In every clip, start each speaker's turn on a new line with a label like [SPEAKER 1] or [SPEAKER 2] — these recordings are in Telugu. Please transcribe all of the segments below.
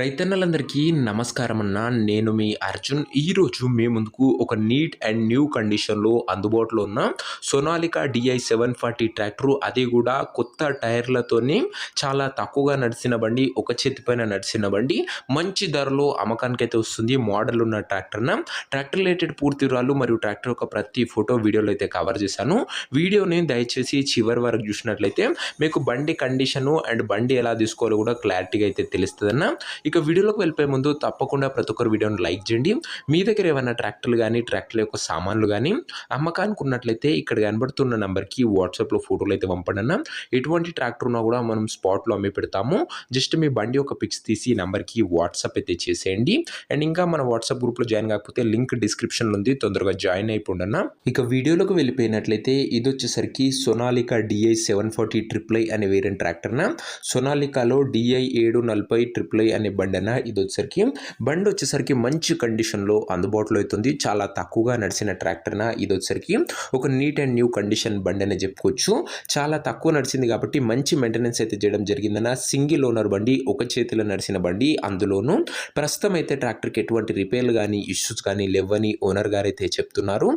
[SPEAKER 1] రైతన్నలందరికీ నమస్కారం అన్న. నేను మీ అర్జున్. ఈరోజు మీ ముందుకు ఒక నీట్ అండ్ న్యూ కండిషన్లో అందుబాటులో ఉన్న సోనాలికా DI 740 ట్రాక్టరు, అది కూడా కొత్త టైర్లతోని చాలా తక్కువగా నడిచిన బండి, ఒక చేతి పైన నడిచిన బండి, మంచి ధరలో అమ్మకానికైతే వస్తుంది. మోడల్ ఉన్న ట్రాక్టర్ రిలేటెడ్ పూర్తి వివరాలు మరియు ట్రాక్టర్ యొక్క ప్రతి ఫోటో వీడియోలో అయితే కవర్ చేశాను. వీడియోని దయచేసి చివరి వరకు చూసినట్లయితే మీకు బండి కండిషను అండ్ బండి ఎలా తీసుకోవాలో కూడా క్లారిటీగా అయితే తెలుస్తుందన్న. ఇక వీడియోలోకి వెళ్ళిపోయే ముందు తప్పకుండా ప్రతి ఒక్కరు వీడియోని లైక్ చేయండి. మీ దగ్గర ఏమైనా ట్రాక్టర్లు కానీ ట్రాక్టర్ యొక్క సామాన్లు కానీ అమ్మకానికి ఉన్నట్లయితే ఇక్కడ కనబడుతున్న నెంబర్కి వాట్సాప్లో ఫోటోలు అయితే పంపండి అన్న. ఎటువంటి ట్రాక్టర్ ఉన్నా కూడా మనం స్పాట్లో అమ్మి పెడతాము. జస్ట్ మీ బండి యొక్క పిక్స్ తీసి ఈ నెంబర్కి వాట్సాప్ అయితే చేసేయండి. అండ్ ఇంకా మన వాట్సాప్ గ్రూప్లో జాయిన్ కాకపోతే లింక్ డిస్క్రిప్షన్లో ఉంది, తొందరగా జాయిన్ అయిపోండి అన్న. ఇక వీడియోలోకి వెళ్ళిపోయినట్లయితే ఇది వచ్చేసరికి సోనాలికా DI 740 ట్రిపుల్ అనే వేరియంట్ ట్రాక్టర్న. సోనాలికాలో DI 740 ట్రిపుల్ అనే బండి అన్న. ఇది వచ్చేసరికి మంచి కండిషన్లో అందుబాటులో అవుతుంది. చాలా తక్కువగా నడిచిన ట్రాక్టర్న. ఇది వచ్చేసరికి ఒక నీట్ అండ్ న్యూ కండిషన్ బండి అని చెప్పుకోవచ్చు. చాలా తక్కువ నడిచింది కాబట్టి మంచి మెయింటెనెన్స్ అయితే చేయడం జరిగిందన్న. సింగిల్ ఓనర్ బండి, ఒక చేతిలో నడిచిన బండి. అందులోనూ ప్రస్తుతం అయితే ట్రాక్టర్కి ఎటువంటి రిపేర్లు కానీ ఇష్యూస్ కానీ లేవని ఓనర్ గారు అయితే చెప్తున్నారు.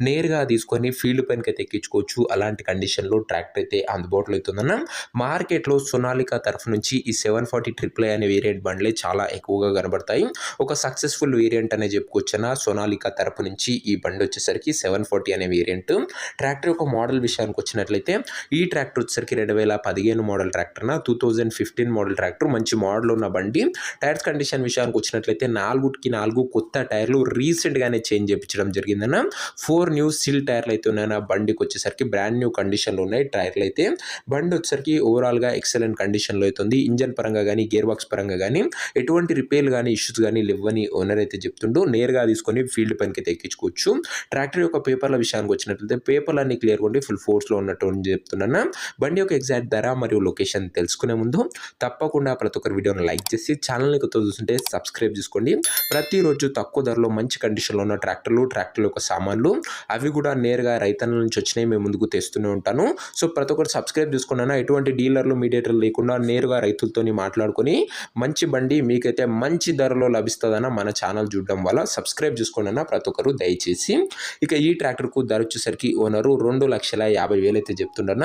[SPEAKER 1] నేరుగా తీసుకొని ఫీల్డ్ పైనకి అయితే ఎక్కించుకోవచ్చు. అలాంటి కండిషన్లో ట్రాక్టర్ అయితే అందుబాటులో అవుతుందన్న. మార్కెట్లో సోనాలికా తరఫు నుంచి ఈ 740 ట్రిపుల్ అనే వేరియంట్ బండ్లే చాలా ఎక్కువగా కనబడతాయి. ఒక సక్సెస్ఫుల్ వేరియంట్ అనే చెప్పుకోవచ్చున. సోనాలికా తరపు నుంచి ఈ బండి వచ్చేసరికి 740 అనే వేరియంట్. ట్రాక్టర్ యొక్క మోడల్ విషయానికి వచ్చినట్లయితే ఈ ట్రాక్టర్ వచ్చేసరికి 2015 మోడల్ ట్రాక్టర్న. 2015 మోడల్ ట్రాక్టర్, మంచి మోడల్ ఉన్న బండి. టైర్స్ కండిషన్ విషయానికి వచ్చినట్లయితే 4 కొత్త టైర్లు రీసెంట్గానే చేంజ్ చేయించడం జరిగిందన్న. 4 న్యూ సిల్ టైర్లు అయితే ఉన్నాయన్న. బండికి వచ్చేసరికి బ్రాండ్ న్యూ కండిషన్లో ఉన్నాయి టైర్లు అయితే. బండి వచ్చేసరికి ఓవరాల్గా ఎక్సలెంట్ కండిషన్లో అవుతుంది. ఇంజన్ పరంగా కానీ గేర్ బాక్స్ పరంగా కానీ ఎటువంటి రిపేర్లు కానీ ఇష్యూస్ కానీ లేవని ఓనర్ అయితే చెప్తుండో. నేరుగా తీసుకొని ఫీల్డ్ పైనకి అయితే ఎక్కించుకోవచ్చు. ట్రాక్టర్ యొక్క పేపర్ల విషయానికి వచ్చినట్లయితే పేపర్లు అన్ని క్లియర్గా ఉండి ఫుల్ ఫోర్స్లో ఉన్నట్టు చెప్తున్నాను. బండి యొక్క ఎగ్జాక్ట్ ధర మరియు లొకేషన్ తెలుసుకునే ముందు తప్పకుండా ప్రతి ఒక్కరి వీడియోని లైక్ చేసి ఛానల్ని కొత్త చూస్తుంటే సబ్స్క్రైబ్ చేసుకోండి. ప్రతిరోజు తక్కువ ధరలో మంచి కండిషన్లో ఉన్న ట్రాక్టర్ యొక్క సామాన్లు అవి కూడా నేరుగా రైతన్నల నుంచి వచ్చినాయి మేము ముందుకు తెస్తూనే ఉంటాను. సో ప్రతి ఒక్కరు సబ్స్క్రైబ్ చేసుకున్నా. ఎటువంటి డీలర్లు మీడియేటర్లు లేకుండా నేరుగా రైతులతోని మాట్లాడుకొని మంచి బండి మీకైతే మంచి ధరలో లభిస్తుందన్న. మన ఛానల్ చూడడం వల్ల సబ్స్క్రైబ్ చేసుకోండి ప్రతి ఒక్కరు దయచేసి. ఇక ఈ ట్రాక్టర్కు ధర వచ్చేసరికి ఓనరు 2,50,000 అయితే చెప్తుండన్న.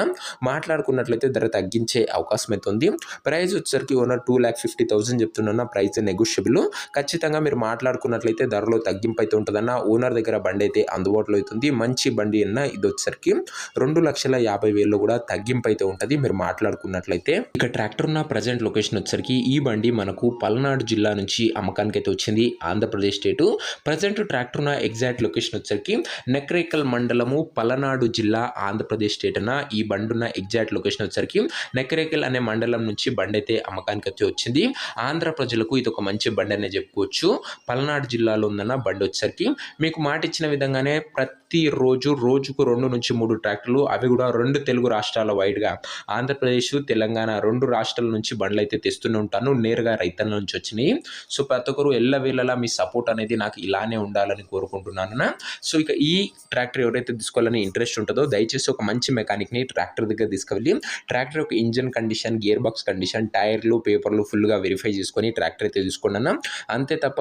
[SPEAKER 1] మాట్లాడుకున్నట్లయితే ధర తగ్గించే అవకాశం అయితే ఉంది. ప్రైస్ వచ్చేసరికి ఓనర్ 2,50,000 చెప్తున్నా. Price negotiable. ఖచ్చితంగా మీరు మాట్లాడుకున్నట్లయితే ధరలో తగ్గింపు అయితే ఉంటుందన్న. ఓనర్ దగ్గర బండి అయితే అందుబాటులో అవుతుంది. మంచి బండి అన్న. ఇది వచ్చేసరికి 2,50,000 కూడా తగ్గింపు అయితే ఉంటుంది మీరు మాట్లాడుకున్నట్లయితే. ఇక ట్రాక్టర్ ఉన్న ప్రజెంట్ లొకేషన్ వచ్చేసరికి ఈ బండి మనకు పల్నాడు జిల్లా నుంచి అమ్మకానికి అయితే వచ్చింది, ఆంధ్రప్రదేశ్ స్టేటు. ప్రజెంట్ ట్రాక్టర్ ఉన్న ఎగ్జాక్ట్ లొకేషన్ వచ్చేసరికి నకరేకల్ మండలము, పల్నాడు జిల్లా, ఆంధ్రప్రదేశ్ స్టేట్ అన్న. ఈ బండి ఉన్న ఎగ్జాక్ట్ లొకేషన్ వచ్చేసరికి నకరేకల్ అనే మండలం నుంచి బండి అయితే అమ్మకానికి అయితే వచ్చింది. ఆంధ్ర ప్రజలకు ఇది ఒక మంచి బండి అనే చెప్పుకోవచ్చు. పల్నాడు జిల్లాలో ఉందన్న బండి వచ్చేసరికి. మీకు మాట ఇచ్చిన విధంగానే ప్రతిరోజు రోజుకు 2 నుంచి 3 ట్రాక్టర్లు, అవి కూడా 2 తెలుగు రాష్ట్రాల వైడ్గా ఆంధ్రప్రదేశ్, తెలంగాణ 2 రాష్ట్రాల నుంచి బండ్లు అయితే తెస్తూనే ఉంటాను. నేరుగా రైతన్న నుంచి వచ్చినాయి. సో ప్రతి ఒక్కరు ఎల్లవేళలా మీ సపోర్ట్ అనేది నాకు ఇలానే ఉండాలని కోరుకుంటున్నాను. సో ఇక ఈ ట్రాక్టర్ ఎవరైతే తీసుకోవాలని ఇంట్రెస్ట్ ఉంటుందో దయచేసి ఒక మంచి మెకానిక్ని ట్రాక్టర్ దగ్గర తీసుకెళ్ళి ట్రాక్టర్ యొక్క engine condition, gear box condition, టైర్లు, పేపర్లు ఫుల్గా వెరిఫై చేసుకొని ట్రాక్టర్ అయితే తీసుకోండి అన్న. అంతే తప్ప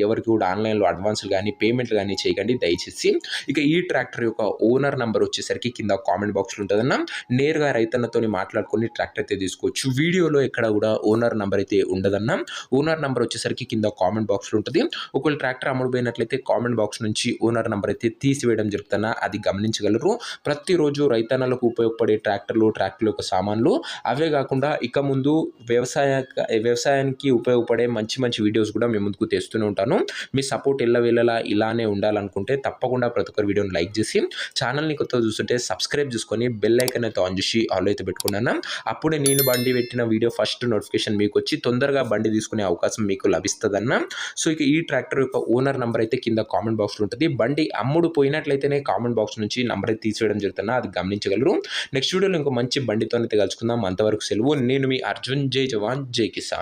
[SPEAKER 1] ఎవరికి కూడా ఆన్లైన్లో అడ్వాన్స్లు కానీ పేమెంట్లు కానీ చేయకండి దయచేసి. ఇక ఈ ట్రాక్టర్ యొక్క ఓనర్ నెంబర్ వచ్చేసరికి కింద కామెంట్ బాక్స్లో ఉంటుందన్న. నేరుగా రైతన్నతో మాట్లాడుకొని ట్రాక్టర్ అయితే తీసుకోవచ్చు. వీడియోలో ఎక్కడ కూడా ఓనర్ నెంబర్ అయితే ఉండదన్న. ఓనర్ నెంబర్ వచ్చేసరికి కింద కామెంట్ బాక్స్లో ఉంటుంది. ఒకవేళ ట్రాక్టర్ అమ్ముడుపోయినట్లయితే కామెంట్ బాక్స్ నుంచి ఓనర్ నెంబర్ అయితే తీసివేయడం జరుగుతున్నా, అది గమనించగలరు. ప్రతిరోజు రైతన్నలకు ఉపయోగపడే ట్రాక్టర్ యొక్క సామాన్లు, అవే కాకుండా ఇక ముందు వ్యవసాయానికి ఉపయోగపడే మంచి వీడియోస్ కూడా మేము ముందుకు తెస్తూనే ఉంటాను. మీ సపోర్ట్ ఎల్లవేళలా ఇలానే ఉండాలనుకుంటే తప్పకుండా ప్రతి ఒక్కరి వీడియోని లైక్ చేసి ఛానల్ని కొత్తగా చూస్తుంటే సబ్స్క్రైబ్ చేసుకొని బెల్ ఐకాన్ అయితే ఆన్ చేసి ఆల్ అయితే పెట్టుకున్నాను. అప్పుడే నేను బండి పెట్టిన వీడియో ఫస్ట్ నోటిఫికేషన్ మీకు వచ్చి తొందరగా బండి తీసుకునే అవకాశం మీకు లభిస్తుందన్న. సో ఇక ఈ ట్రాక్టర్ యొక్క ఓనర్ నెంబర్ అయితే కింద కామెంట్ బాక్స్లో ఉంటుంది. బండి అమ్ముడు పోయినట్లయితేనే కామెంట్ బాక్స్ నుంచి నెంబర్ అయితే తీసేయడం జరుగుతున్నా, అది గమనించగలరు. నెక్స్ట్ వీడియోలో ఇంకో మంచి బండితో అయితే కలుసుకుందాం. అంతవరకు సెలవు. నేను మీ అర్జున్. జై జవాన్ జై కిసాన్.